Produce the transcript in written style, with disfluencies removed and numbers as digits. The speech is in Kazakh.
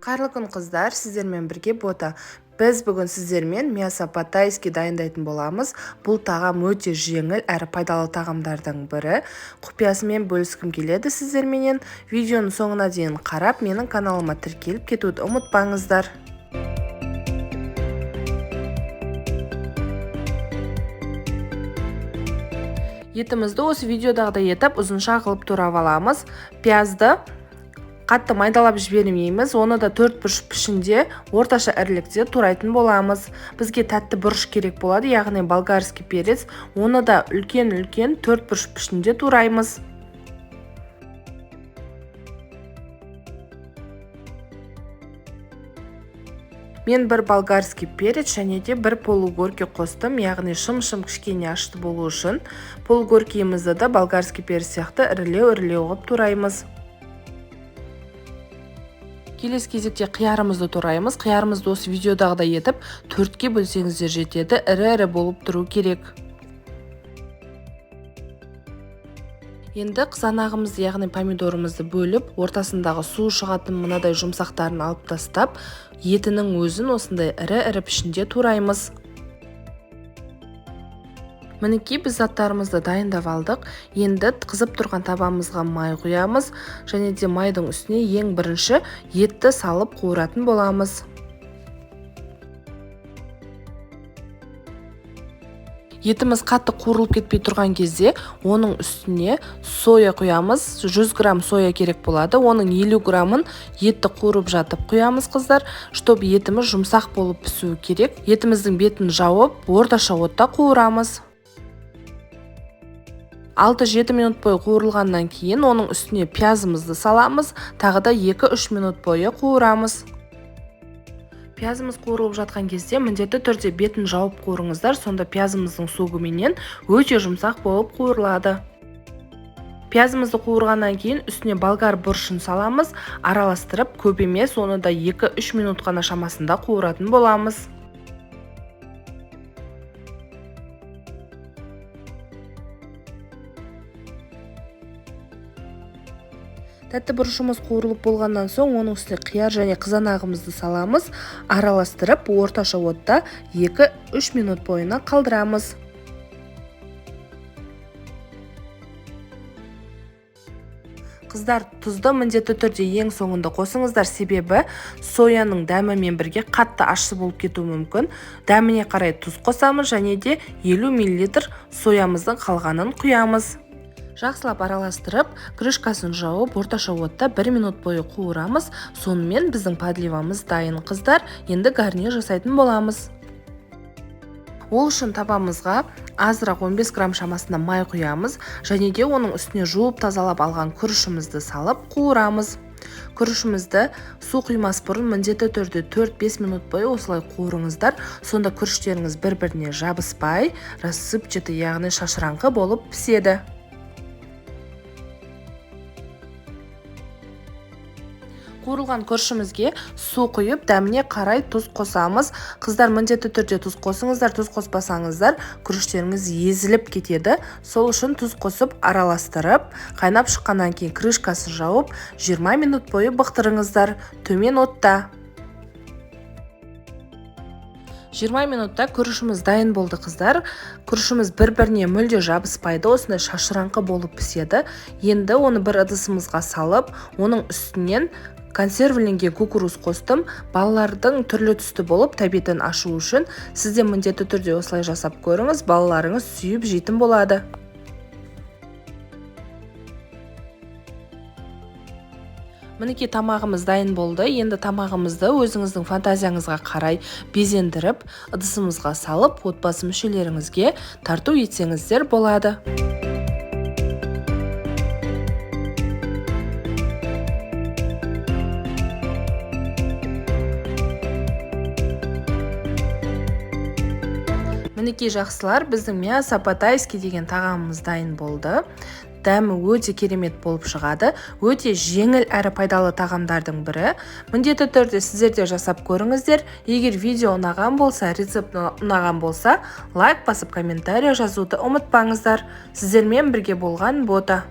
Қайырлы күн қыздар, сіздермен бірге бота. Біз бүгін сіздермен мясо по-тайски дайындайтын боламыз. Бұл тағам өте жеңіл әрі пайдалы тағамдардың бірі. Құпиясымен бөліскім келеді сіздерменен. Видеоның соңына дейін қарап, менің каналыма тіркеліп кетуді ұмытпаңыздар. Етімізді осы видеодағыдай етіп ұзынша қылып турап аламыз. Пиязды қатты майдалап жібермейміз, оны да 4 бұрыш пішінде орташа ірілікте турайтын боламыз. Бізге тәтті бұрыш керек болады, яғни болгарский перец, оны да үлкен-үлкен 4 бұрыш пішінде тураймыз. Мен бір болгарский перец және де бір полугорки қостым, яғни шым-шым кішкене ашты болу үшін. Полугоркиімізді да болгарский перец сияқты ірілеу ғып тураймыз. Келесі кезекте қиярымызды тураймыз. Қиярымызды осы видеодағыдай етіп 4-ке бөлсеңіздер жетеді, ірі болып тұру керек. Енді қызанағымызды, яғни помидорымызды бөліп, ортасындағы су шығатын мынадай жұмсақтарын алып тастап, етінің өзін осындай ірі пішінде тураймыз. Мінекей біз заттарымызды дайындап алдық. Енді қызып тұрған табамызға май құямыз, және де майдың үстіне ең бірінші етті салып қуыратын боламыз. Етіміз қатты қуырылып кетпей тұрған кезде оның үстіне соя құямыз. 100 грамм соя керек болады. Оның 50 граммын етті қуырып жатып құямыз қыздар, чтоб етіміз жұмсақ болып пісуі керек. Етіміздің бетін жауып, орташа отта қуырамыз. 6-7 минут бойы қуырылғаннан кейін оның үстіне пиязымызды саламыз, тағы да 2-3 минут бойы қуырамыз. Пиязымыз қуырылып жатқан кезде міндетті түрде бетін жауып қуырыңыздар, сонда пиязымыздың сөгіменен өте жұмсақ болып қуырылады. Пиязымызды қуырғаннан кейін үстіне болгар бұрышын саламыз, араластырып, көп емес, оны да 2-3 минут қана шамасында қуыратын боламыз. Тәтті бұрышымыз қуырылып болғаннан соң, оның үстіне қияр және қызанағымызды саламыз, араластырып, орташа отта 2-3 минут бойына қалдырамыз. Қыздар, тұзды міндетті түрде ең соңында қосыңыздар, себебі сояның дәмімен бірге қатты ащы болып кетуі мүмкін. Дәміне қарай тұз қосамыз және де 50 мл соямыздың қалғанын құямыз. Жақсылап араластырып, крышкасын жауып, орташа отта 1 минут бойы қуырамыз. Сонымен біздің подливамыз дайын қыздар. Енді гарнир жасайтын боламыз. Ол үшін табамызға азырақ 15 грамм шамасында май құямыз, және де оның үстіне жуып тазалап алған күрішімізді салып қуырамыз. Күрішімізді су құймас бұрын міндетті түрде 4-5 минут бойы осылай қуырыңыздар. Сонда күріштеріңіз бір-біріне жабыспай, рассыпчатый, яғни шашыраңқы болып піседі. Қуырылған күрішімізге су құйып, дәміне қарай тұз қосамыз. Қыздар, міндетті түрде тұз қосыңыздар, тұз қоспасаңыздар, күріштеріңіз езіліп кетеді. Сол үшін тұз қосып, араластырып, қайнап шыққаннан кейін крышкасын жауып, 20 минут бойы бұқтырыңыздар, төмен отта. 20 минутта күрішіміз дайын болды қыздар. Күрішіміз бір-біріне мүлде жабыспайды, осындай шашыраңқы болып піседі. Енді оны бір ыдысымызға салып, оның үстінен консервіленген кукуруз қостым. Балалардың түрлі түсті болып тәбетін ашу үшін сізде міндетті түрде осылай жасап көріңіз, балаларыңыз сүйіп жейтін болады. Мінекей тамағымыз дайын болды. Енді тамағымызды өзіңіздің фантазияңызға қарай безендіріп, ыдысымызға салып, отбасы мүшелеріңізге тарту етсеңіздер болады. Мінекей жақсылар, біздің мясо по-тайски деген тағамымыз дайын болды. Дәмі өте керемет болып шығады. Өте жеңіл әрі пайдалы тағамдардың бірі. Міндетті түрде сіздер де жасап көріңіздер. Егер видео ұнаған болса, рецепт ұнаған болса, лайк басып комментарий жазуды ұмытпаңыздар. Сіздермен бірге болған бота.